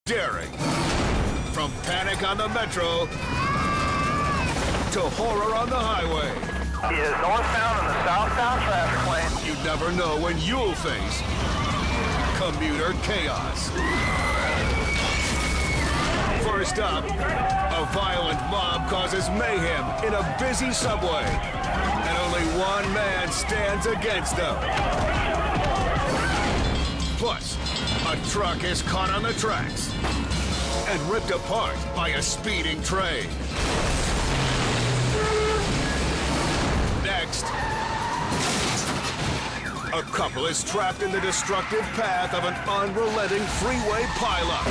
Daring. From panic on the metro to horror on the highway. He is northbound in the southbound traffic lane. You never know when you'll face commuter chaos. First up, a violent mob causes mayhem in a busy subway, and only one man stands against them. Plus, a truck is caught on the tracks and ripped apart by a speeding train. Next, a couple is trapped in the destructive path of an unrelenting freeway pileup.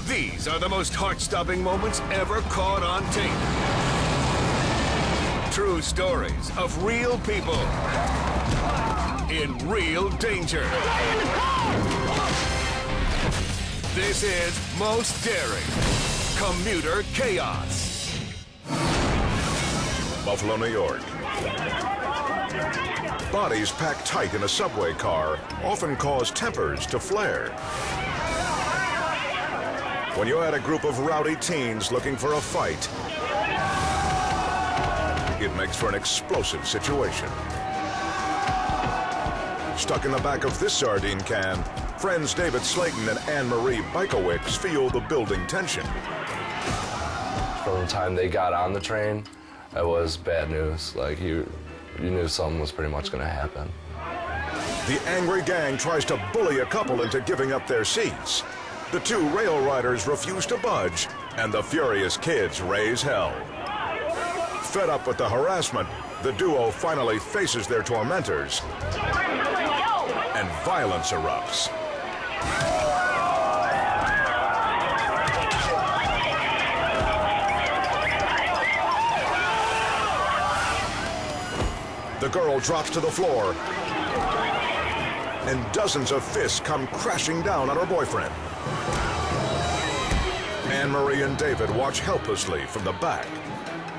These are the most heart-stopping moments ever caught on tape. True stories of real people in real danger. This is Most Daring Commuter Chaos. Buffalo, New York. Bodies packed tight in a subway car often cause tempers to flare. When you add a group of rowdy teens looking for a fight, it makes for an explosive situation. Stuck in the back of this sardine can, friends David Slayton and Anne-Marie Bykowicz feel the building tension. From the time they got on the train, it was bad news. Like, you knew something was pretty much going to happen. The angry gang tries to bully a couple into giving up their seats. The two rail riders refuse to budge, and the furious kids raise hell. Fed up with the harassment, the duo finally faces their tormentors, and violence erupts. The girl drops to the floor, and dozens of fists come crashing down on her boyfriend. Anne-Marie and David watch helplessly from the back.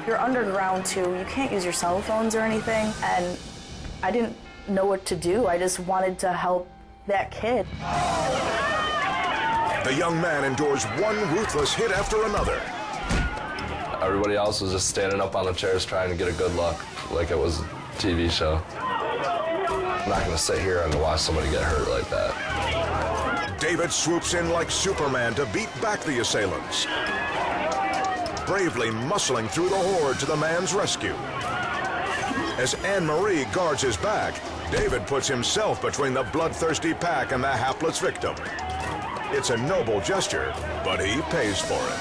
You're underground too. You can't use your cell phones or anything, and I didn't know what to do. I just wanted to help that kid. The young man endures one ruthless hit after another. Everybody else was just standing up on the chairs trying to get a good look, like it was a TV show. I'm not gonna sit here and watch somebody get hurt like that. David swoops in like Superman to beat back the assailants, bravely muscling through the horde to the man's rescue. As Anne-Marie guards his back, David puts himself between the bloodthirsty pack and the hapless victim. It's a noble gesture, but he pays for it.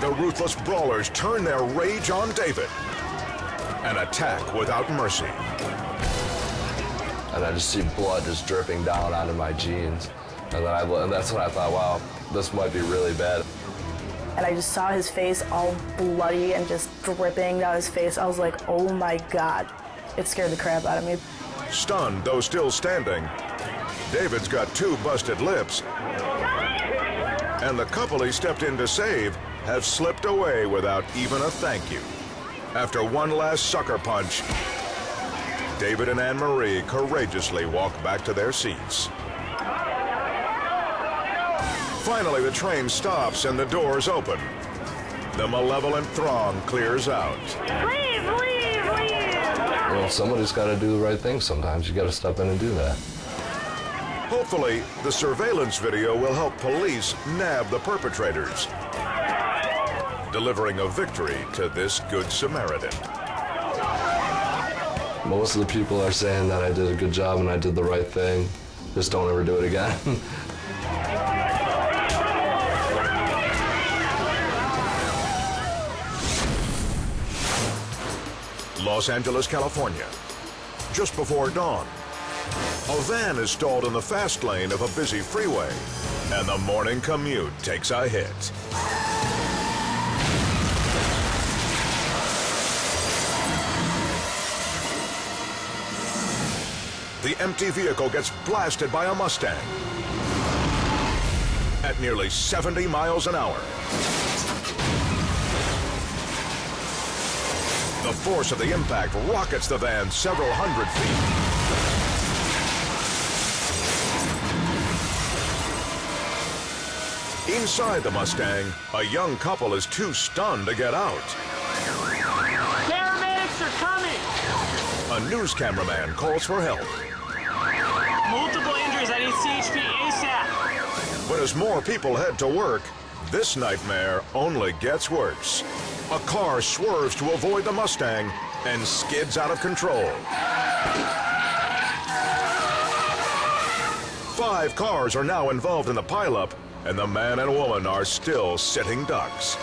The ruthless brawlers turn their rage on David and attack without mercy. And I just see blood just dripping down onto my jeans. And that's when I thought, wow, this might be really bad. And I just saw his face all bloody and just dripping down his face. I was like, oh my God. It scared the crap out of me. Stunned, though still standing, David's got two busted lips, and the couple he stepped in to save have slipped away without even a thank you. After one last sucker punch, David and Anne-Marie courageously walk back to their seats. Finally, the train stops and the doors open. The malevolent throng clears out. Leave, leave, leave! Well, somebody's got to do the right thing sometimes. You got to step in and do that. Hopefully, the surveillance video will help police nab the perpetrators, delivering a victory to this Good Samaritan. Most of the people are saying that I did a good job and I did the right thing. Just don't ever do it again. Los Angeles, California. Just before dawn, a van is stalled in the fast lane of a busy freeway, and the morning commute takes a hit. The empty vehicle gets blasted by a Mustang at nearly 70 miles an hour. The force of the impact rockets the van several hundred feet. Inside the Mustang, a young couple is too stunned to get out. Paramedics are coming! A news cameraman calls for help. Multiple injuries, I need CHP ASAP. But as more people head to work, this nightmare only gets worse. A car swerves to avoid the Mustang and skids out of control. 5 cars are now involved in the pileup, and the man and woman are still sitting ducks.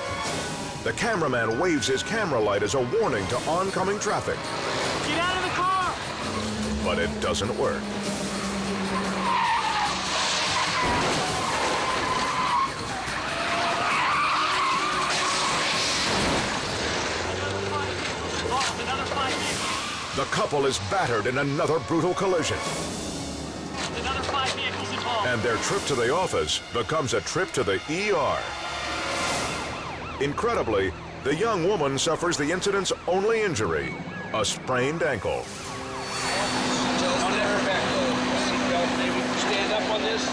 The cameraman waves his camera light as a warning to oncoming traffic. Get out of the car! But it doesn't work. Another 5 vehicles. The couple is battered in another brutal collision. Another 5 vehicles involved. And their trip to the office becomes a trip to the ER. Incredibly, the young woman suffers the incident's only injury, a sprained ankle. Stand up on this.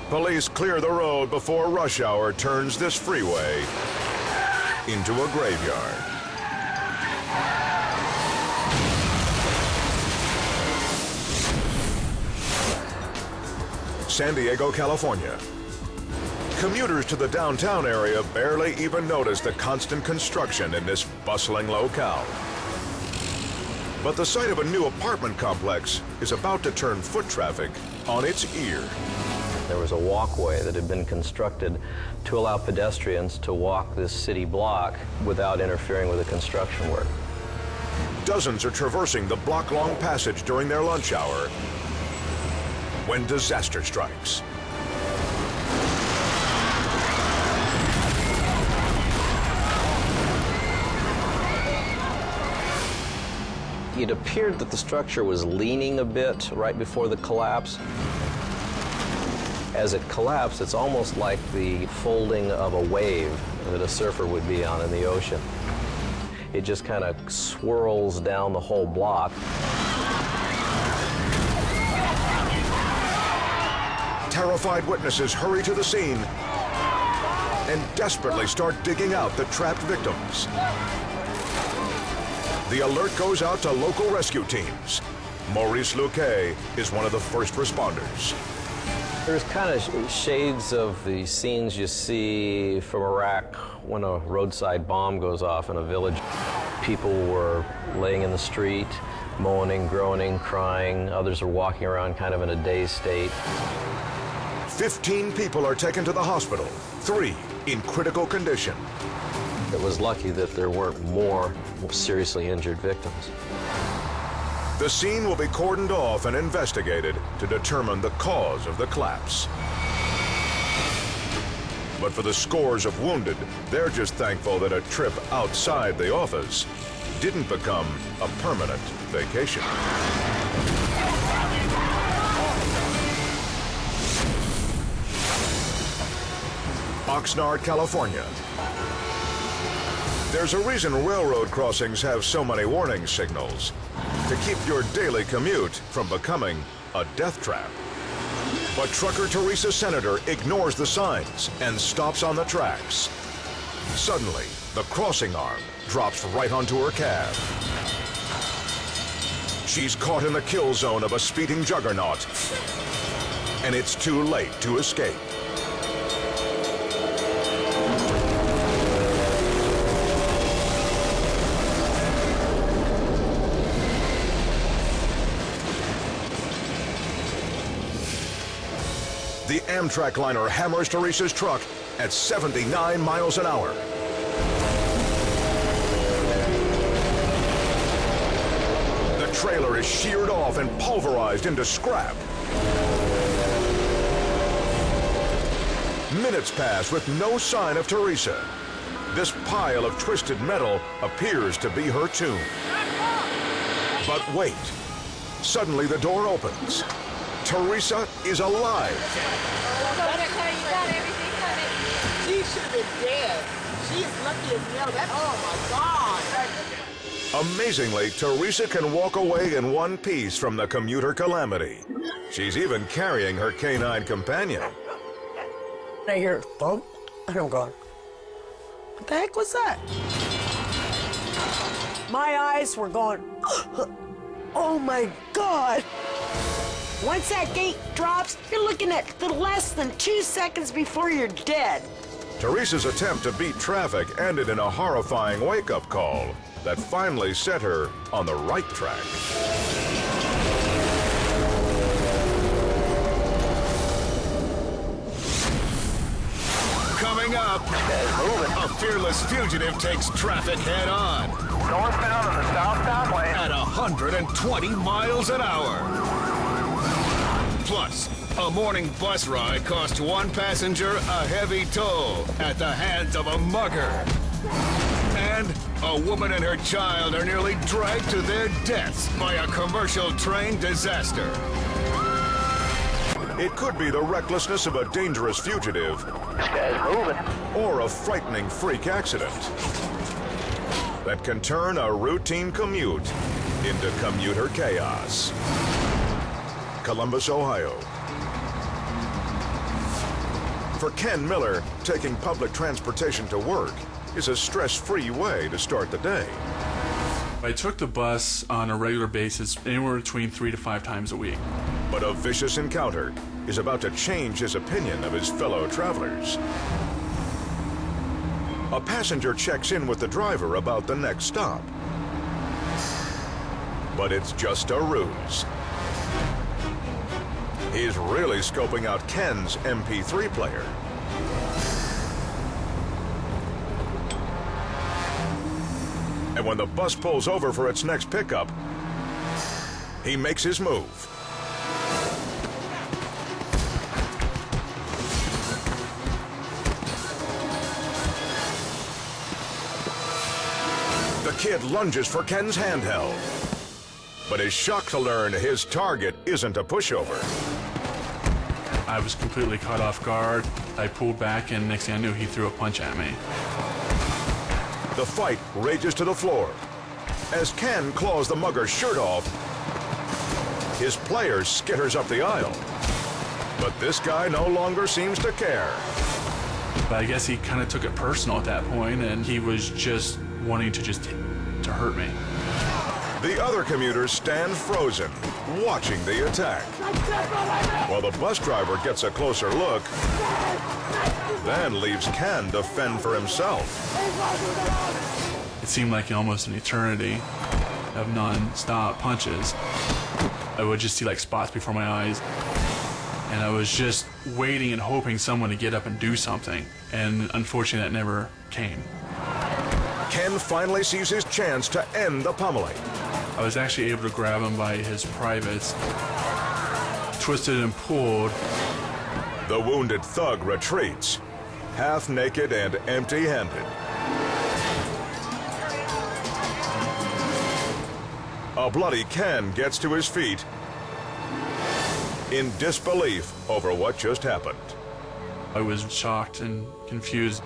Police clear the road before rush hour turns this freeway into a graveyard. San Diego, California. Commuters to the downtown area barely even notice the constant construction in this bustling locale. But the site of a new apartment complex is about to turn foot traffic on its ear. There was a walkway that had been constructed to allow pedestrians to walk this city block without interfering with the construction work. Dozens are traversing the block-long passage during their lunch hour when disaster strikes. It appeared that the structure was leaning a bit right before the collapse. As it collapsed, it's almost like the folding of a wave that a surfer would be on in the ocean. It just kind of swirls down the whole block. Terrified witnesses hurry to the scene and desperately start digging out the trapped victims. The alert goes out to local rescue teams. Maurice Luque is one of the first responders. There's kind of shades of the scenes you see from Iraq when a roadside bomb goes off in a village. People were laying in the street, moaning, groaning, crying. Others are walking around kind of in a dazed state. 15 people are taken to the hospital, 3 in critical condition. It was lucky that there weren't more seriously injured victims. The scene will be cordoned off and investigated to determine the cause of the collapse. But for the scores of wounded, they're just thankful that a trip outside the office didn't become a permanent vacation. Oxnard, California. There's a reason railroad crossings have so many warning signals. To keep your daily commute from becoming a death trap. But trucker Teresa Senator ignores the signs and stops on the tracks. Suddenly, the crossing arm drops right onto her cab. She's caught in the kill zone of a speeding juggernaut, and it's too late to escape. The Amtrak liner hammers Teresa's truck at 79 miles an hour. The trailer is sheared off and pulverized into scrap. Minutes pass with no sign of Teresa. This pile of twisted metal appears to be her tomb. But wait. Suddenly the door opens. Teresa is alive. She should have been dead. She is lucky as hell. Oh my God. Amazingly, Teresa can walk away in one piece from the commuter calamity. She's even carrying her canine companion. I hear a thump, and I'm going, what the heck was that? My eyes were going, oh my God. Once that gate drops, you're looking at less than 2 seconds before you're dead. Teresa's attempt to beat traffic ended in a horrifying wake-up call that finally set her on the right track. Coming up, a fearless fugitive takes traffic head-on Northbound on the southbound lane. at 120 miles an hour. Plus, a morning bus ride cost one passenger a heavy toll at the hands of a mugger. And a woman and her child are nearly dragged to their deaths by a commercial train disaster. It could be the recklessness of a dangerous fugitive This guy's moving. or a frightening freak accident that can turn a routine commute into commuter chaos. Columbus, Ohio. For Ken Miller, taking public transportation to work is a stress-free way to start the day. I took the bus on a regular basis, anywhere between 3 to 5 times a week. But a vicious encounter is about to change his opinion of his fellow travelers. A passenger checks in with the driver about the next stop. But it's just a ruse. He's really scoping out Ken's MP3 player. And when the bus pulls over for its next pickup, he makes his move. The kid lunges for Ken's handheld, but is shocked to learn his target isn't a pushover. I was completely caught off guard. I pulled back, and next thing I knew, he threw a punch at me. The fight rages to the floor as Ken claws the mugger's shirt off. His player skitters up the aisle, but this guy no longer seems to care. But I guess he kind of took it personal at that point, and he was just wanting to hurt me. The other commuters stand frozen, watching the attack, while the bus driver gets a closer look, then leaves Ken to fend for himself. It seemed like almost an eternity of non-stop punches. I would just see like spots before my eyes, and I was just waiting and hoping someone to get up and do something, and unfortunately that never came. Ken finally sees his chance to end the pummeling. I was actually able to grab him by his privates, twisted and pulled. The wounded thug retreats, half naked and empty-handed. A bloody Ken gets to his feet in disbelief over what just happened. I was shocked and confused.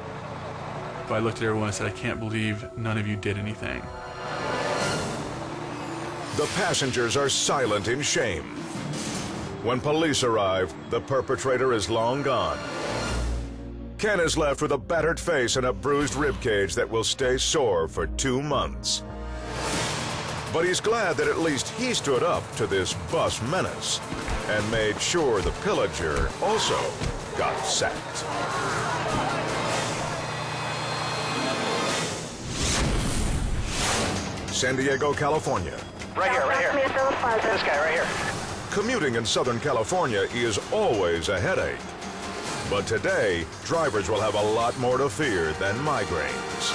But I looked at everyone and said, I can't believe none of you did anything. The passengers are silent in shame. When police arrive, the perpetrator is long gone. Ken is left with a battered face and a bruised ribcage that will stay sore for 2 months. But he's glad that at least he stood up to this bus menace and made sure the pillager also got sacked. San Diego, California. Right here, right here. This guy right here. Commuting in Southern California is always a headache. But today, drivers will have a lot more to fear than migraines.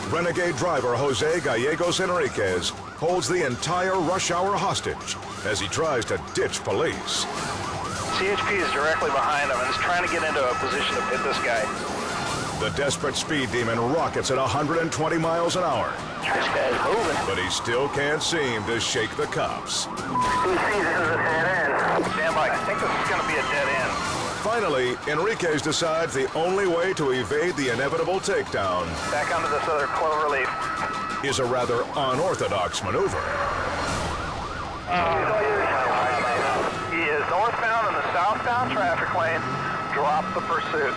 Renegade driver Jose Gallegos Enriquez holds the entire rush hour hostage as he tries to ditch police. CHP is directly behind him and is trying to get into a position to hit this guy. The desperate speed demon rockets at 120 miles an hour. This guy's moving. But he still can't seem to shake the cops. He sees it as a dead end. Stand by. I think this is going to be a dead end. Finally, Enriquez decides the only way to evade the inevitable takedown Back onto this other clover leaf. is a rather unorthodox maneuver. He is northbound in the southbound traffic lane. Drop the pursuit.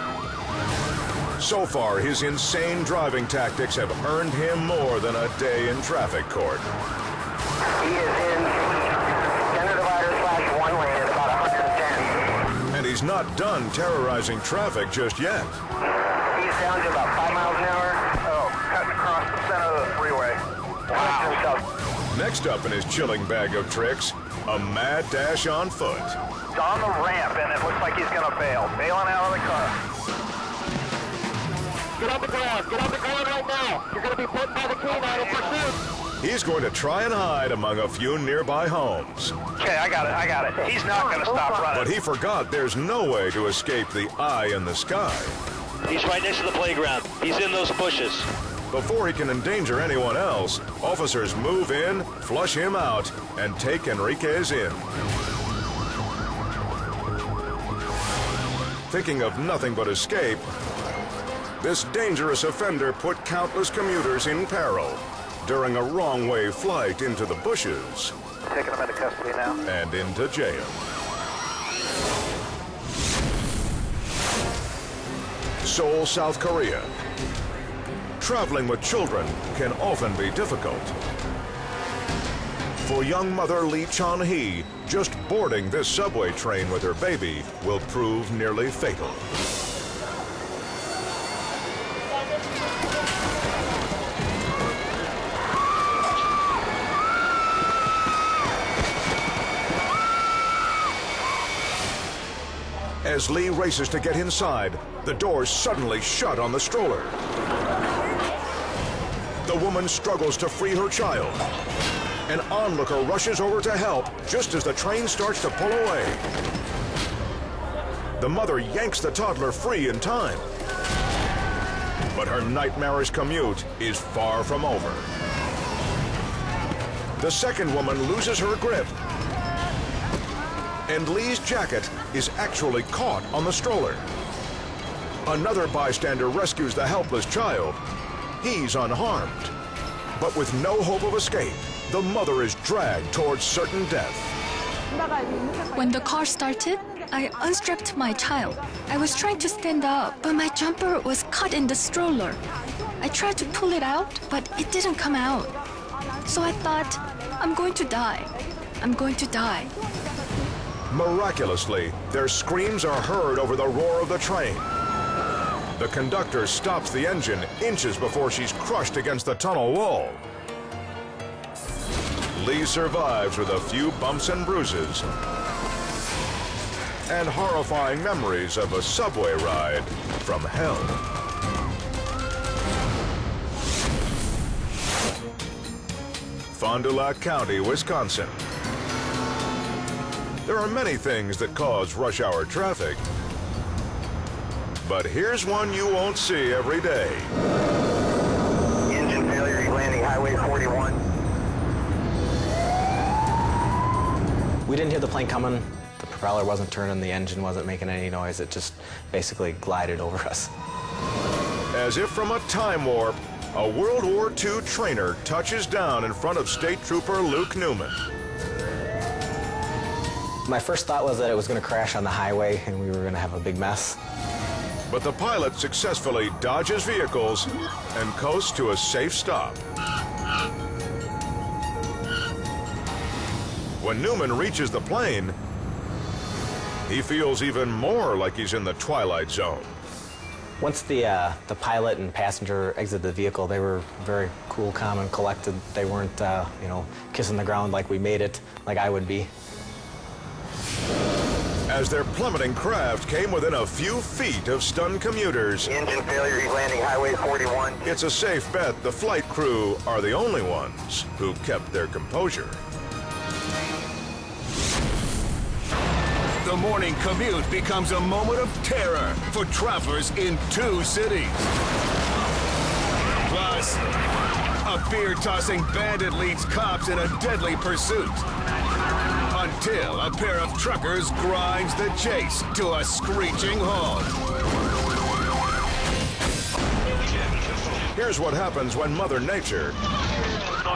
So far, his insane driving tactics have earned him more than a day in traffic court. He is in center divider / 1 lane at about 110. And he's not done terrorizing traffic just yet. He's down to about 5 miles an hour. Oh, cutting across the center of the freeway. Wow. Next up in his chilling bag of tricks, a mad dash on foot. He's on the ramp, and it looks like he's going to bail. Bailing out of the car. Get on the ground. Get on the ground right now. You're going to be put by the canine in pursuit. He's going to try and hide among a few nearby homes. Okay, I got it. He's not going to stop running. But he forgot there's no way to escape the eye in the sky. He's right next to the playground. He's in those bushes. Before he can endanger anyone else, officers move in, flush him out, and take Enriquez in. Thinking of nothing but escape, this dangerous offender put countless commuters in peril during a wrong-way flight into the bushes. Taking him into custody now. And into jail. Seoul, South Korea. Traveling with children can often be difficult. For young mother Lee Chun-hee, just boarding this subway train with her baby will prove nearly fatal. As Lee races to get inside, the doors suddenly shut on the stroller. The woman struggles to free her child. An onlooker rushes over to help just as the train starts to pull away. The mother yanks the toddler free in time. But her nightmarish commute is far from over. The second woman loses her grip. And Lee's jacket is actually caught on the stroller. Another bystander rescues the helpless child. He's unharmed. But with no hope of escape, the mother is dragged towards certain death. When the car started, I unstrapped my child. I was trying to stand up, but my jumper was caught in the stroller. I tried to pull it out, but it didn't come out. So I thought, I'm going to die. I'm going to die. Miraculously, their screams are heard over the roar of the train. The conductor stops the engine inches before she's crushed against the tunnel wall. Lee survives with a few bumps and bruises and horrifying memories of a subway ride from hell. Fond du Lac County, Wisconsin. There are many things that cause rush hour traffic, but here's one you won't see every day. Engine failure, he's landing Highway 41. We didn't hear the plane coming. The propeller wasn't turning, the engine wasn't making any noise. It just basically glided over us. As if from a time warp, a World War II trainer touches down in front of State Trooper Luke Newman. My first thought was that it was going to crash on the highway and we were going to have a big mess. But the pilot successfully dodges vehicles and coasts to a safe stop. When Newman reaches the plane, he feels even more like he's in the Twilight Zone. Once the pilot and passenger exited the vehicle, they were very cool, calm, and collected. They weren't, kissing the ground like we made it, like I would be. As their plummeting craft came within a few feet of stunned commuters. Engine failure, he's landing Highway 41. It's a safe bet the flight crew are the only ones who kept their composure. The morning commute becomes a moment of terror for travelers in 2 cities. Plus, a fear-tossing bandit leads cops in a deadly pursuit. A until a pair of truckers grinds the chase to a screeching halt. Here's what happens when Mother Nature,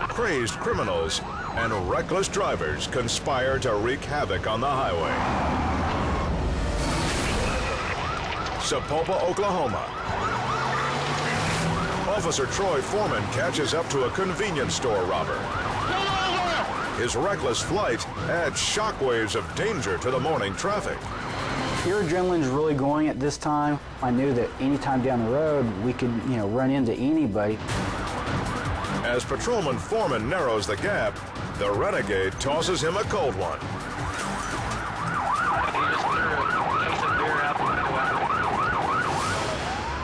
crazed criminals, and reckless drivers conspire to wreak havoc on the highway. Sapulpa, Oklahoma. Officer Troy Foreman catches up to a convenience store robber. His reckless flight adds shockwaves of danger to the morning traffic. Your adrenaline's really going at this time. I knew that any time down the road we could, run into anybody. As Patrolman Foreman narrows the gap, the renegade tosses him a cold one.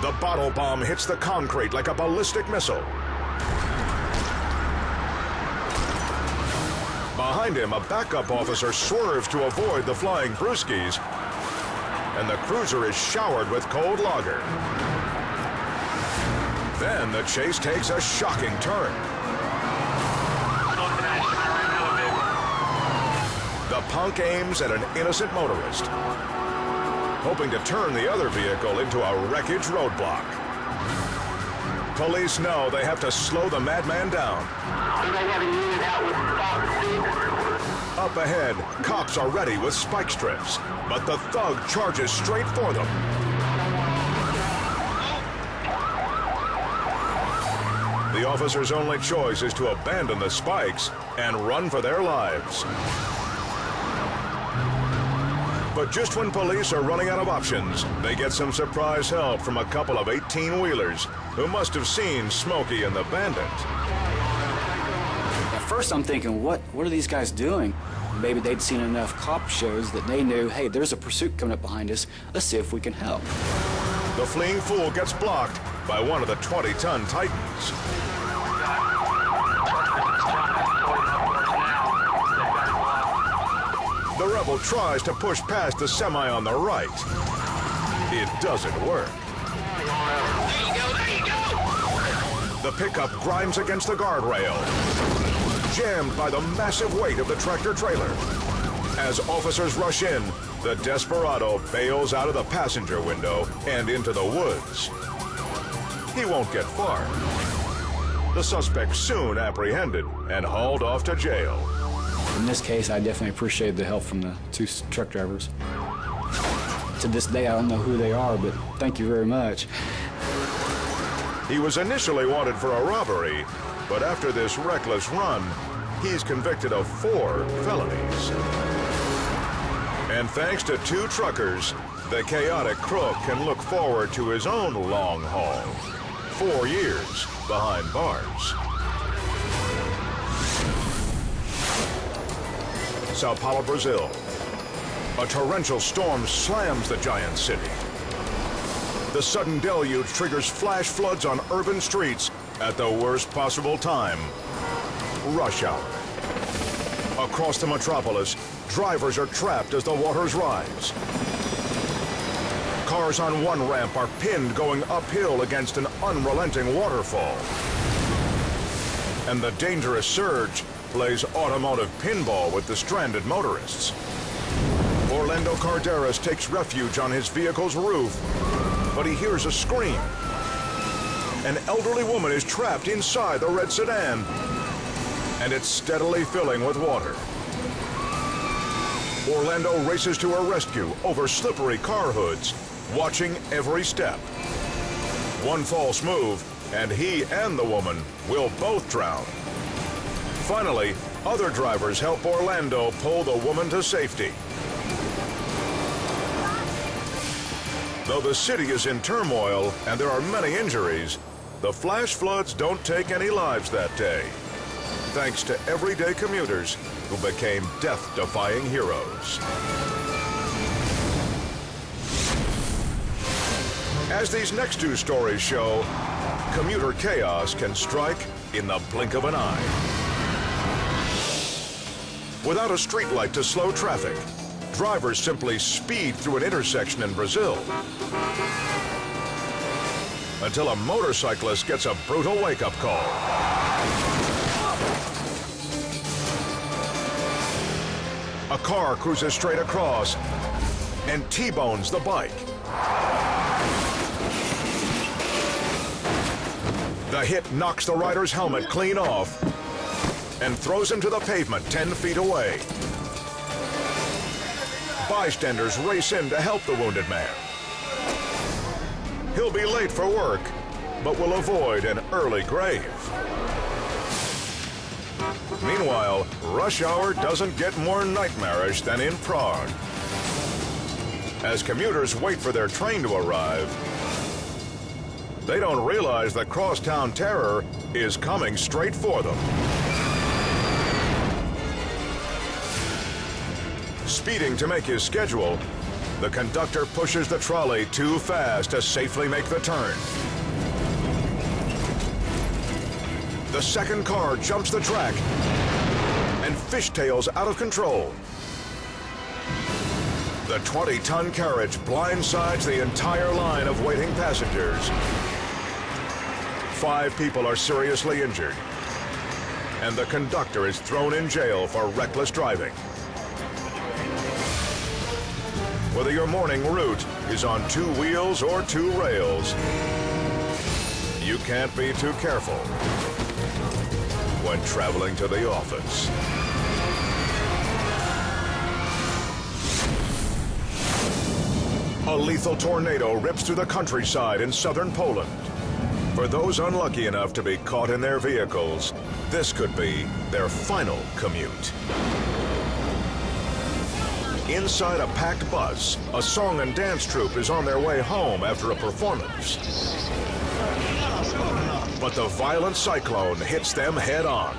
The bottle bomb hits the concrete like a ballistic missile. Behind him, a backup officer swerves to avoid the flying brewskis, and the cruiser is showered with cold lager. Then the chase takes a shocking turn. The punk aims at an innocent motorist, hoping to turn the other vehicle into a wreckage roadblock. Police know they have to slow the madman down. Up ahead, cops are ready with spike strips, but the thug charges straight for them. The officer's only choice is to abandon the spikes and run for their lives. But just when police are running out of options, they get some surprise help from a couple of 18-wheelers who must have seen Smokey and the Bandit. At first I'm thinking, what are these guys doing? Maybe they'd seen enough cop shows that they knew, hey, there's a pursuit coming up behind us. Let's see if we can help. The fleeing fool gets blocked by one of the 20-ton Titans. The rebel tries to push past the semi on the right. It doesn't work. The pickup grinds against the guardrail, jammed by the massive weight of the tractor trailer. As officers rush in, the desperado bails out of the passenger window and into the woods. He won't get far. The suspect soon apprehended and hauled off to jail. In this case, I definitely appreciate the help from the two truck drivers. To this day, I don't know who they are, but thank you very much. He was initially wanted for a robbery, but after this reckless run, he's convicted of 4 felonies. And thanks to 2 truckers, the chaotic crook can look forward to his own long haul. 4 years behind bars. Sao Paulo, Brazil. A torrential storm slams the giant city. The sudden deluge triggers flash floods on urban streets at the worst possible time. Rush hour. Across the metropolis, drivers are trapped as the waters rise. Cars on one ramp are pinned going uphill against an unrelenting waterfall. And the dangerous surge plays automotive pinball with the stranded motorists. Orlando Carderas takes refuge on his vehicle's roof, but he hears a scream. An elderly woman is trapped inside the red sedan, and it's steadily filling with water. Orlando races to her rescue over slippery car hoods, watching every step. One false move, and he and the woman will both drown. Finally, other drivers help Orlando pull the woman to safety. Though the city is in turmoil and there are many injuries, the flash floods don't take any lives that day, thanks to everyday commuters who became death-defying heroes. As these next 2 stories show, commuter chaos can strike in the blink of an eye. Without a streetlight to slow traffic, drivers simply speed through an intersection in Brazil until a motorcyclist gets a brutal wake-up call. A car cruises straight across and T-bones the bike. The hit knocks the rider's helmet clean off and throws him to the pavement 10 feet away. Bystanders race in to help the wounded man. He'll be late for work, but will avoid an early grave. Meanwhile, rush hour doesn't get more nightmarish than in Prague. As commuters wait for their train to arrive, they don't realize that crosstown terror is coming straight for them. Speeding to make his schedule, the conductor pushes the trolley too fast to safely make the turn. The second car jumps the track and fishtails out of control. The 20-ton carriage blindsides the entire line of waiting passengers. 5 people are seriously injured, and the conductor is thrown in jail for reckless driving. Whether your morning route is on 2 wheels or 2 rails, you can't be too careful when traveling to the office. A lethal tornado rips through the countryside in southern Poland. For those unlucky enough to be caught in their vehicles, this could be their final commute. Inside a packed bus, a song and dance troupe is on their way home after a performance. But the violent cyclone hits them head on.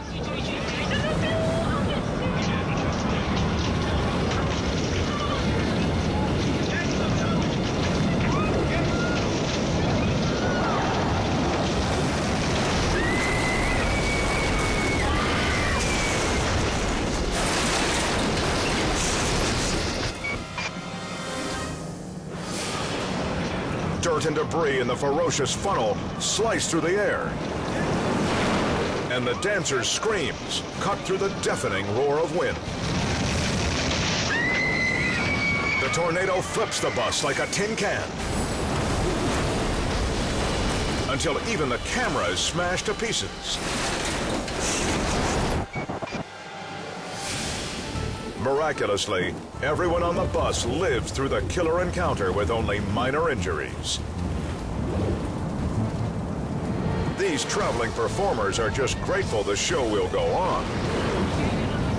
Dirt and debris in the ferocious funnel slice through the air. And the dancers' screams cut through the deafening roar of wind. The tornado flips the bus like a tin can, until even the camera is smashed to pieces. Miraculously, everyone on the bus lives through the killer encounter with only minor injuries. These traveling performers are just grateful the show will go on,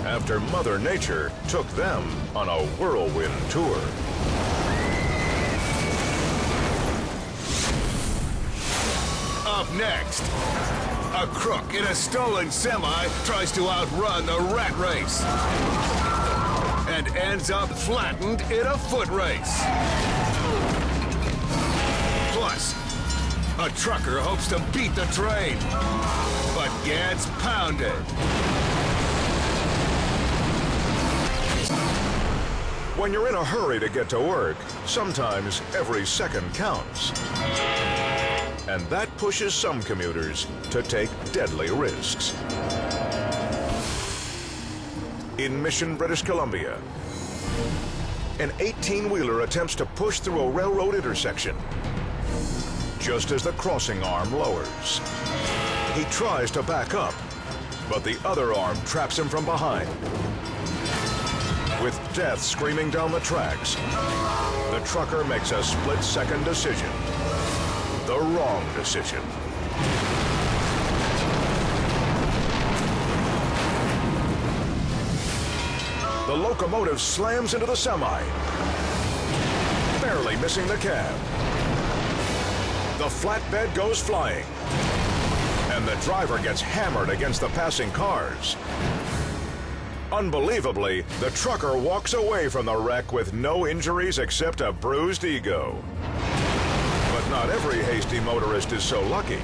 after Mother Nature took them on a whirlwind tour. Up next, a crook in a stolen semi tries to outrun the rat race and ends up flattened in a foot race. Plus, a trucker hopes to beat the train, but gets pounded. When you're in a hurry to get to work, sometimes every second counts. And that pushes some commuters to take deadly risks. In Mission, British Columbia, an 18-wheeler attempts to push through a railroad intersection just as the crossing arm lowers. He tries to back up, but the other arm traps him from behind. With death screaming down the tracks, the trucker makes a split-second decision. The wrong decision. The locomotive slams into the semi, barely missing the cab. The flatbed goes flying, and the driver gets hammered against the passing cars. Unbelievably, the trucker walks away from the wreck with no injuries except a bruised ego. But not every hasty motorist is so lucky.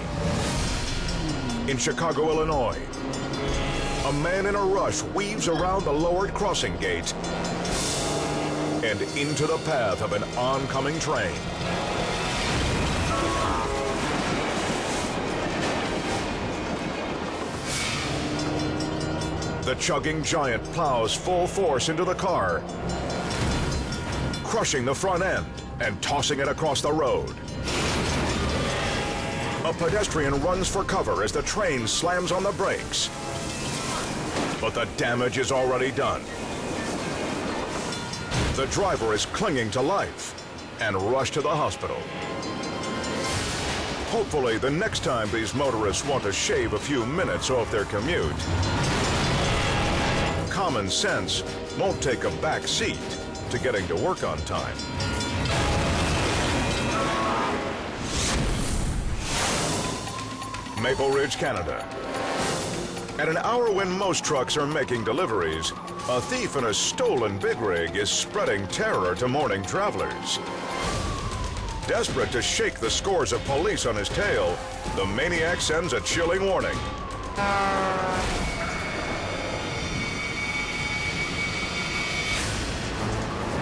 In Chicago, Illinois, a man in a rush weaves around the lowered crossing gate and into the path of an oncoming train. The chugging giant plows full force into the car, crushing the front end and tossing it across the road. A pedestrian runs for cover as the train slams on the brakes. But the damage is already done. The driver is clinging to life and rushed to the hospital. Hopefully, the next time these motorists want to shave a few minutes off their commute, common sense won't take a back seat to getting to work on time. Maple Ridge, Canada. At an hour when most trucks are making deliveries, a thief in a stolen big rig is spreading terror to morning travelers. Desperate to shake the scores of police on his tail, the maniac sends a chilling warning.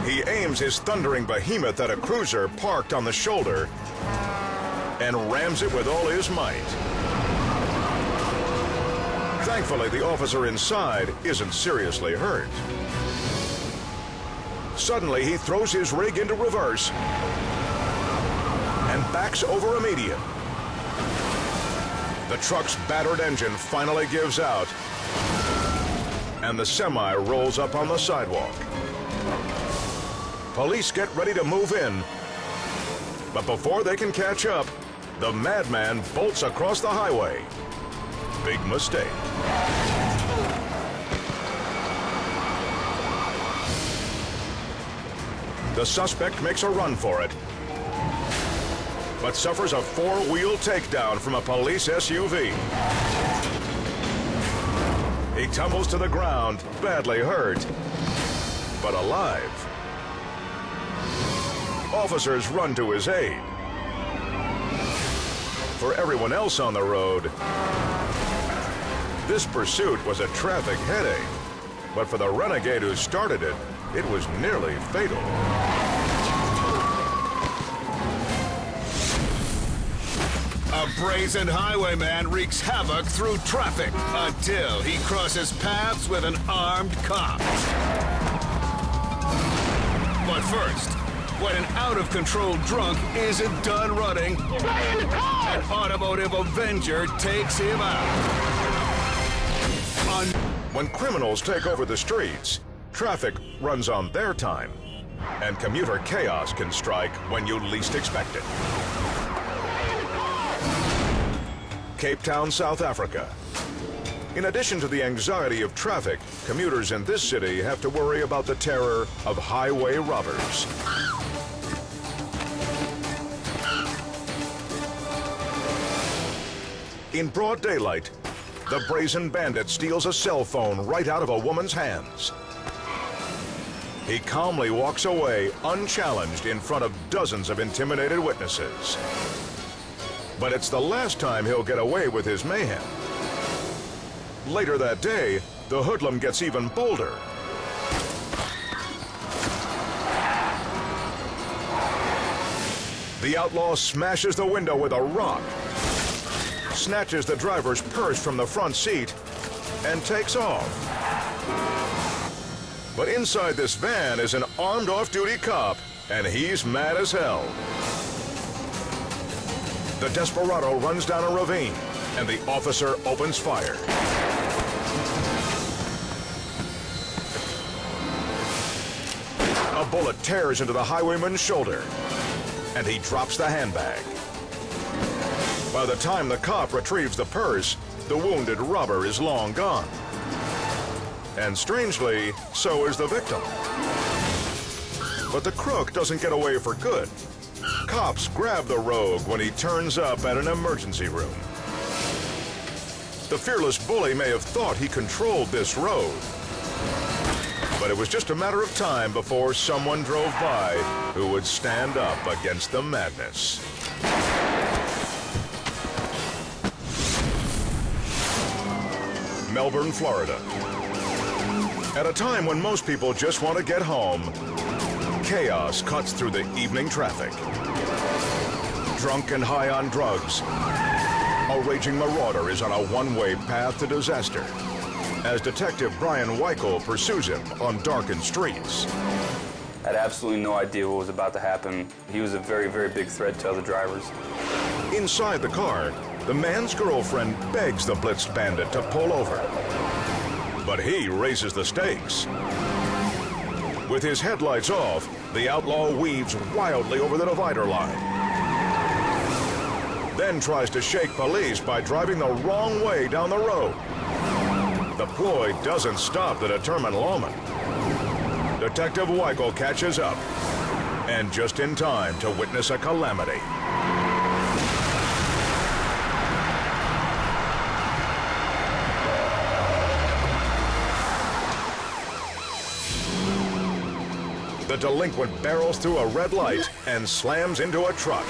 He aims his thundering behemoth at a cruiser parked on the shoulder and rams it with all his might. Thankfully, the officer inside isn't seriously hurt. Suddenly, he throws his rig into reverse and backs over a median. The truck's battered engine finally gives out, and the semi rolls up on the sidewalk. Police get ready to move in, but before they can catch up, the madman bolts across the highway. Big mistake. The suspect makes a run for it, but suffers a four-wheel takedown from a police SUV. He tumbles to the ground, badly hurt, but alive. Officers run to his aid. For everyone else on the road, this pursuit was a traffic headache, but for the renegade who started it, it was nearly fatal. A brazen highwayman wreaks havoc through traffic until he crosses paths with an armed cop. But first, when an out-of-control drunk isn't done running, an automotive avenger takes him out. When criminals take over the streets, traffic runs on their time, and commuter chaos can strike when you least expect it. Cape Town, South Africa. In addition to the anxiety of traffic, commuters in this city have to worry about the terror of highway robbers. In broad daylight, the brazen bandit steals a cell phone right out of a woman's hands. He calmly walks away unchallenged in front of dozens of intimidated witnesses. But it's the last time he'll get away with his mayhem. Later that day, the hoodlum gets even bolder. The outlaw smashes the window with a rock, snatches the driver's purse from the front seat, and takes off. But inside this van is an armed off-duty cop, and he's mad as hell. The desperado runs down a ravine, and the officer opens fire. A bullet tears into the highwayman's shoulder, and he drops the handbag. By the time the cop retrieves the purse, the wounded robber is long gone. And strangely, so is the victim. But the crook doesn't get away for good. Cops grab the rogue when he turns up at an emergency room. The fearless bully may have thought he controlled this road, but it was just a matter of time before someone drove by who would stand up against the madness. Melbourne, Florida. At a time when most people just want to get home, chaos cuts through the evening traffic. Drunk and high on drugs, a raging marauder is on a one-way path to disaster. as Detective Brian Weichel pursues him on darkened streets. I had absolutely no idea what was about to happen. He was a very, very big threat to other drivers. Inside the car, the man's girlfriend begs the blitzed bandit to pull over. But he raises the stakes. With his headlights off, the outlaw weaves wildly over the divider line. Then tries to shake police by driving the wrong way down the road. The ploy doesn't stop the determined lawman. Detective Weichel catches up, and just in time to witness a calamity. The delinquent barrels through a red light and slams into a truck.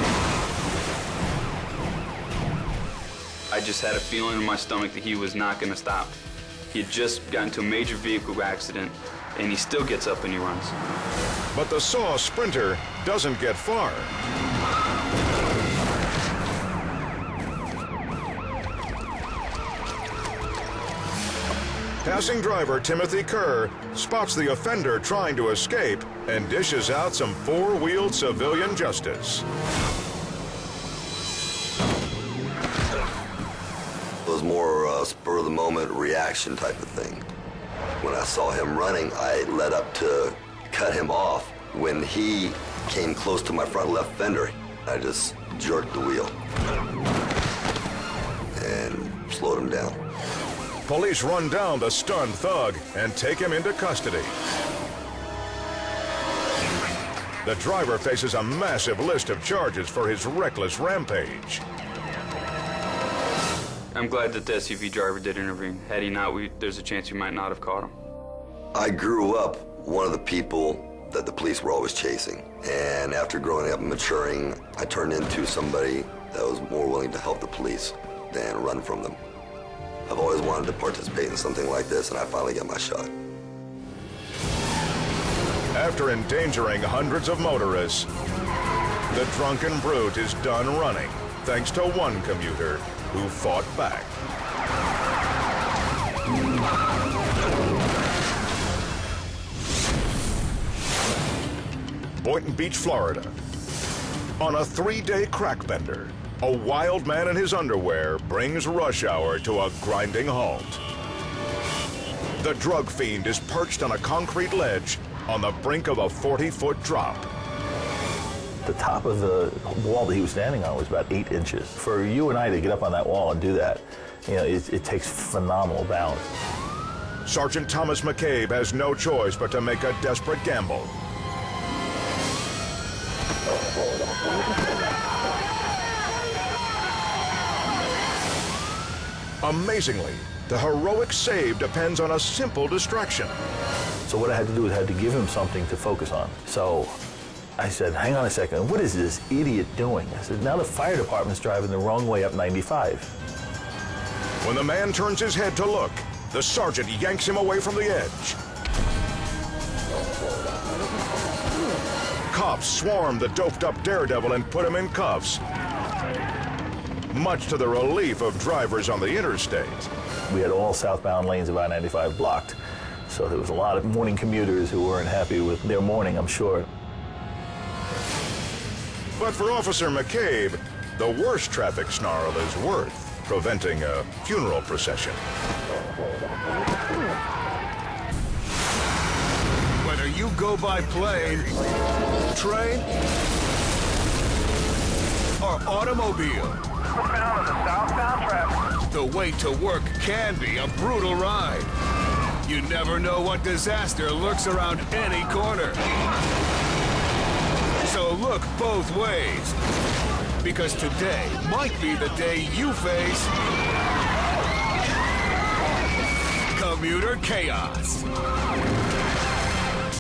I just had a feeling in my stomach that he was not going to stop. He had just gotten into a major vehicle accident, and he still gets up and he runs. But the Saw Sprinter doesn't get far. Passing driver Timothy Kerr spots the offender trying to escape and dishes out some four-wheeled civilian justice. It was more a spur-of-the-moment reaction type of thing. When I saw him running, I led up to cut him off. When he came close to my front left fender, I just jerked the wheel and slowed him down. Police run down the stunned thug and take him into custody. The driver faces a massive list of charges for his reckless rampage. I'm glad that the SUV driver did intervene. Had he not, there's a chance we might not have caught him. I grew up one of the people that the police were always chasing. And after growing up and maturing, I turned into somebody that was more willing to help the police than run from them. I've always wanted to participate in something like this, and I finally got my shot. After endangering hundreds of motorists, the drunken brute is done running, thanks to one commuter who fought back. Boynton Beach, Florida. On a 3-day crack bender, a wild man in his underwear brings rush hour to a grinding halt. The drug fiend is perched on a concrete ledge on the brink of a 40-foot drop. The top of the wall that he was standing on was about 8 inches. For you and I to get up on that wall and do that, you know, it takes phenomenal balance. Sergeant Thomas McCabe has no choice but to make a desperate gamble. Amazingly, the heroic save depends on a simple distraction. So what I had to do is I had to give him something to focus on. So I said, hang on a second, what is this idiot doing? I said, now the fire department's driving the wrong way up 95. When the man turns his head to look, the sergeant yanks him away from the edge. Cops swarm the doped-up daredevil and put him in cuffs, much to the relief of drivers on the interstate. We had all southbound lanes of I-95 blocked, so there was a lot of morning commuters who weren't happy with their morning, I'm sure. But for Officer McCabe, the worst traffic snarl is worth preventing a funeral procession. Whether you go by plane, train, or automobile, the way to work can be a brutal ride. You never know what disaster lurks around any corner. So look both ways, because today might be the day you face commuter chaos.